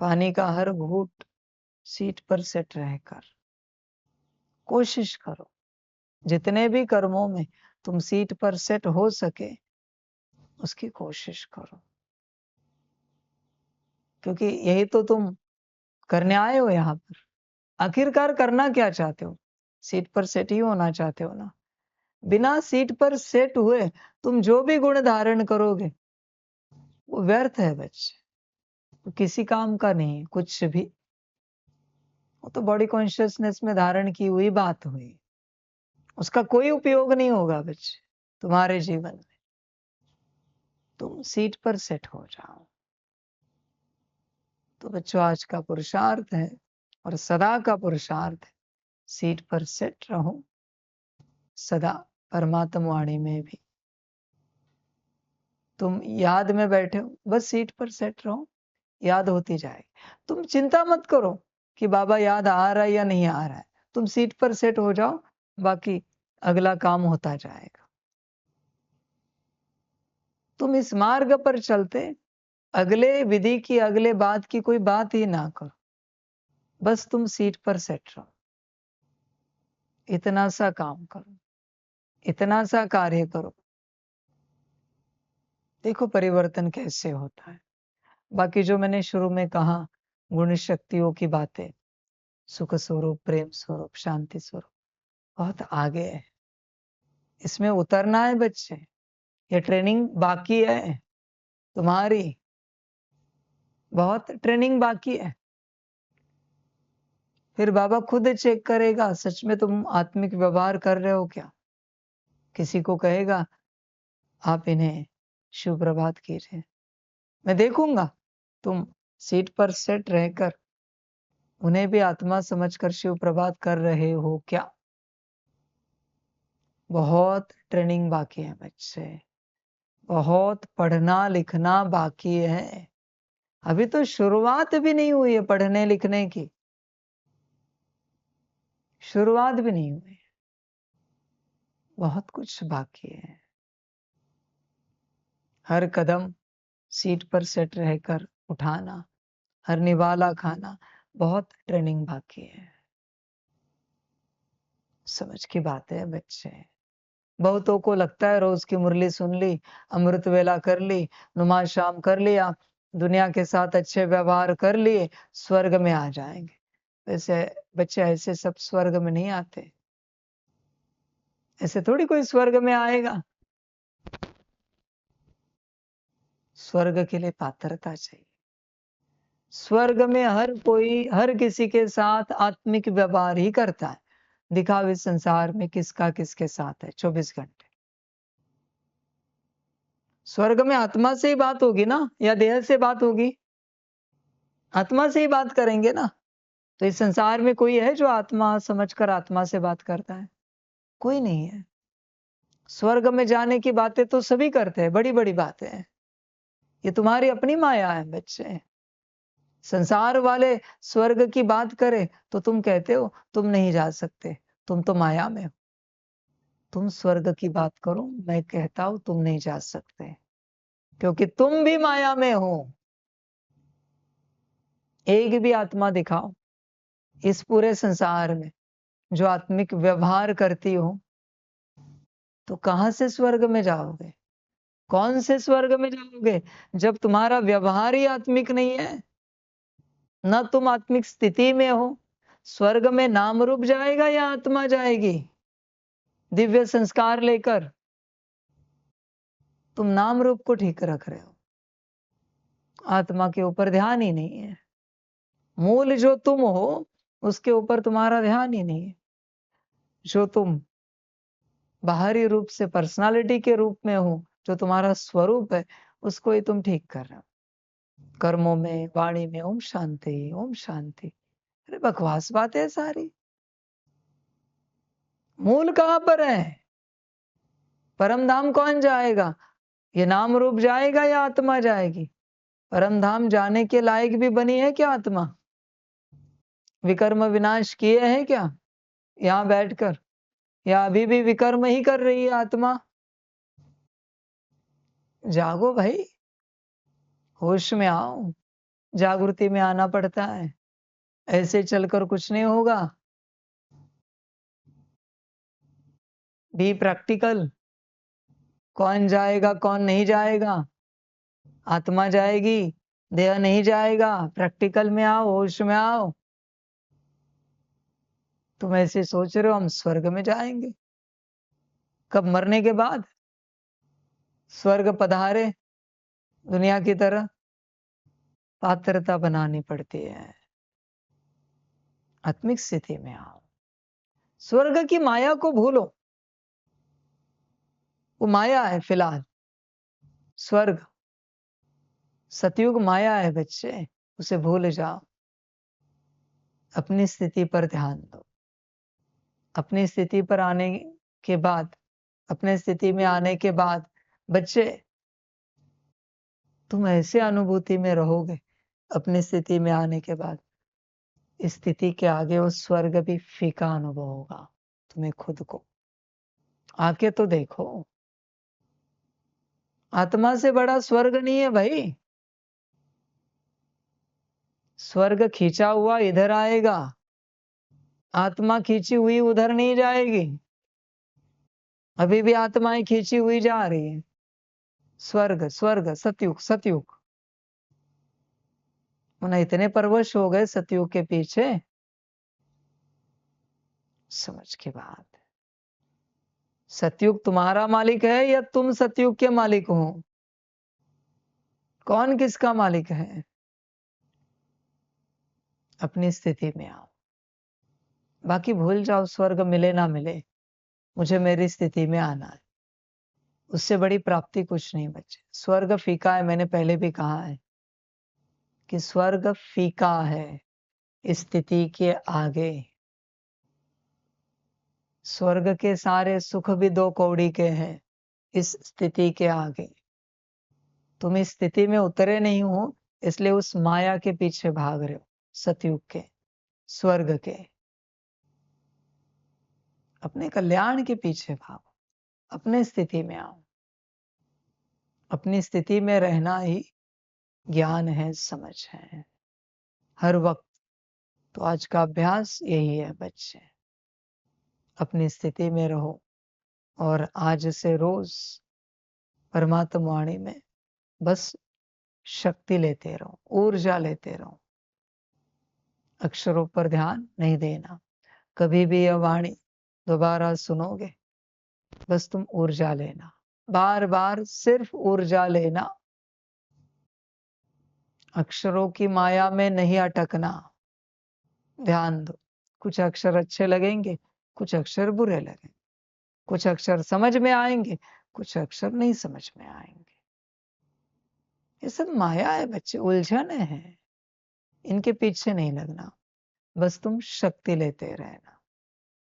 पानी का हर घूंट सीट पर सेट रहकर कोशिश करो। जितने भी कर्मों में तुम सीट पर सेट हो सके, उसकी कोशिश करो, क्योंकि यही तो तुम करने आए हो यहाँ पर। आखिरकार करना क्या चाहते हो? सीट पर सेट ही होना चाहते हो ना। बिना सीट पर सेट हुए तुम जो भी गुण धारण करोगे वो व्यर्थ है बच्चे, वो किसी काम का नहीं, कुछ भी। वो तो बॉडी कॉन्शियसनेस में धारण की हुई बात हुई, उसका कोई उपयोग नहीं होगा बच्चे तुम्हारे जीवन में। तुम सीट पर सेट हो जाओ। तो बच्चों, आज का पुरुषार्थ है और सदा का पुरुषार्थ है, सीट पर सेट रहो सदा। परमात्मा वाणी में भी तुम याद में बैठे हो, बस सीट पर सेट रहो, याद होती जाएगी। तुम चिंता मत करो कि बाबा याद आ रहा है या नहीं आ रहा है, तुम सीट पर सेट हो जाओ, बाकी अगला काम होता जाएगा। तुम इस मार्ग पर चलते अगले विधि की, अगले बात की कोई बात ही ना करो, बस तुम सीट पर सेट रहो। इतना सा काम करो, इतना सा कार्य करो, देखो परिवर्तन कैसे होता है। बाकी जो मैंने शुरू में कहा, गुण शक्तियों की बातें, सुख स्वरूप, प्रेम स्वरूप, शांति स्वरूप, बहुत आगे है। इसमें उतरना है बच्चे, ये ट्रेनिंग बाकी है तुम्हारी, बहुत ट्रेनिंग बाकी है। फिर बाबा खुद चेक करेगा सच में तुम आत्मिक व्यवहार कर रहे हो क्या। किसी को कहेगा आप इन्हें शुभ प्रभात कीजिए, मैं देखूंगा तुम सीट पर सेट रहकर उन्हें भी आत्मा समझकर शिव प्रभात कर रहे हो क्या। बहुत ट्रेनिंग बाकी है बच्चे, बहुत पढ़ना लिखना बाकी है। अभी तो शुरुआत भी नहीं हुई है पढ़ने लिखने की, शुरुआत भी नहीं हुई, बहुत कुछ बाकी है। हर कदम सीट पर सेट रहकर उठाना, हर निवाला खाना, बहुत ट्रेनिंग बाकी है। समझ की बात है बच्चे। बहुतों को लगता है रोज की मुरली सुन ली, अमृत वेला कर ली, नुमाज शाम कर लिया, दुनिया के साथ अच्छे व्यवहार कर लिए, स्वर्ग में आ जाएंगे। वैसे बच्चे ऐसे सब स्वर्ग में नहीं आते। ऐसे थोड़ी कोई स्वर्ग में आएगा। स्वर्ग के लिए पात्रता चाहिए। स्वर्ग में हर किसी के साथ आत्मिक व्यवहार ही करता है। दिखावे संसार में किसका किसके साथ है 24 घंटे। स्वर्ग में आत्मा से ही बात होगी ना, या देह से बात होगी? आत्मा से ही बात करेंगे ना। तो इस संसार में कोई है जो आत्मा समझकर आत्मा से बात करता है? कोई नहीं है। स्वर्ग में जाने की बातें तो सभी करते हैं, बड़ी बड़ी बातें हैं। ये तुम्हारी अपनी माया है बच्चे। संसार वाले स्वर्ग की बात करें तो तुम कहते हो तुम नहीं जा सकते, तुम तो माया में हो। तुम स्वर्ग की बात करो, मैं कहता हूं तुम नहीं जा सकते, क्योंकि तुम भी माया में हो। एक भी आत्मा दिखाओ इस पूरे संसार में जो आत्मिक व्यवहार करती हो, तो कहां से स्वर्ग में जाओगे? कौन से स्वर्ग में जाओगे जब तुम्हारा व्यवहार ही आत्मिक नहीं है, ना तुम आत्मिक स्थिति में हो? स्वर्ग में नाम रूप जाएगा या आत्मा जाएगी दिव्य संस्कार लेकर? तुम नाम रूप को ठीक रख रहे हो, आत्मा के ऊपर ध्यान ही नहीं है। मूल जो तुम हो उसके ऊपर तुम्हारा ध्यान ही नहीं है। जो तुम बाहरी रूप से पर्सनालिटी के रूप में हो, जो तुम्हारा स्वरूप है, उसको ही तुम ठीक कर रहे हो। कर्मों में, वाणी में ओम शांति, ओम शांति। अरे बकवास बात है सारी। मूल कहां पर है? परम धाम कौन जाएगा? ये नाम रूप जाएगा या आत्मा जाएगी? परम धाम जाने के लायक भी बनी है क्या आत्मा? विकर्म विनाश किए हैं क्या यहां बैठकर, या अभी भी विकर्म ही कर रही है आत्मा? जागो भाई, होश में आओ। जागृति में आना पड़ता है, ऐसे चलकर कुछ नहीं होगा। Be practical. कौन जाएगा कौन नहीं जाएगा? आत्मा जाएगी, देह नहीं जाएगा। प्रैक्टिकल में आओ, होश में आओ। तुम ऐसे सोच रहे हो हम स्वर्ग में जाएंगे? कब? मरने के बाद स्वर्ग पधारे दुनिया की तरह? पात्रता बनानी पड़ती है। आत्मिक स्थिति में आओ। स्वर्ग की माया को भूलो, वो माया है फिलहाल। स्वर्ग सतयुग माया है बच्चे, उसे भूल जाओ। अपनी स्थिति पर ध्यान दो। अपनी स्थिति पर आने के बाद, अपने स्थिति में आने के बाद बच्चे, तुम ऐसे अनुभूति में रहोगे अपनी स्थिति में आने के बाद, इस स्थिति के आगे वो स्वर्ग भी फीका अनुभव होगा तुम्हें खुद को। आके तो देखो, आत्मा से बड़ा स्वर्ग नहीं है भाई। स्वर्ग खींचा हुआ इधर आएगा, आत्मा खींची हुई उधर नहीं जाएगी। अभी भी आत्माएं खींची हुई जा रही है। स्वर्ग स्वर्ग, सतयुग सतयुग। उन्हें इतने परवश हो गए सतयुग के पीछे। समझ की बात। सतयुग तुम्हारा मालिक है या तुम सतयुग के मालिक हो? कौन किसका मालिक है? अपनी स्थिति में आओ। बाकी भूल जाओ, स्वर्ग मिले ना मिले, मुझे मेरी स्थिति में आना है। उससे बड़ी प्राप्ति कुछ नहीं बचे। स्वर्ग फीका है, मैंने पहले भी कहा है कि स्वर्ग फीका है स्थिति के आगे। स्वर्ग के सारे सुख भी 2 कौड़ी के हैं इस स्थिति के आगे। तुम इस स्थिति में उतरे नहीं हो, इसलिए उस माया के पीछे भाग रहे हो, सतयुग के, स्वर्ग के। अपने कल्याण के पीछे भागो, अपने स्थिति में आओ। अपनी स्थिति में रहना ही ज्ञान है, समझ है हर वक्त। तो आज का अभ्यास यही है बच्चे, अपनी स्थिति में रहो और आज से रोज परमात्मा वाणी में बस शक्ति लेते रहो, ऊर्जा लेते रहो। अक्षरों पर ध्यान नहीं देना। कभी भी यह वाणी दोबारा सुनोगे बस तुम ऊर्जा लेना, बार-बार सिर्फ ऊर्जा लेना। अक्षरों की माया में नहीं अटकना। ध्यान दो, कुछ अक्षर अच्छे लगेंगे, कुछ अक्षर बुरे लगेंगे, कुछ अक्षर समझ में आएँगे, कुछ अक्षर नहीं समझ में आएँगे। ये सब माया है बच्चे, उलझन है। इनके पीछे नहीं लगना, बस तुम शक्ति लेते रहना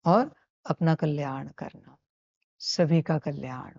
और अपना कल्याण करना, सभी का कल्याण।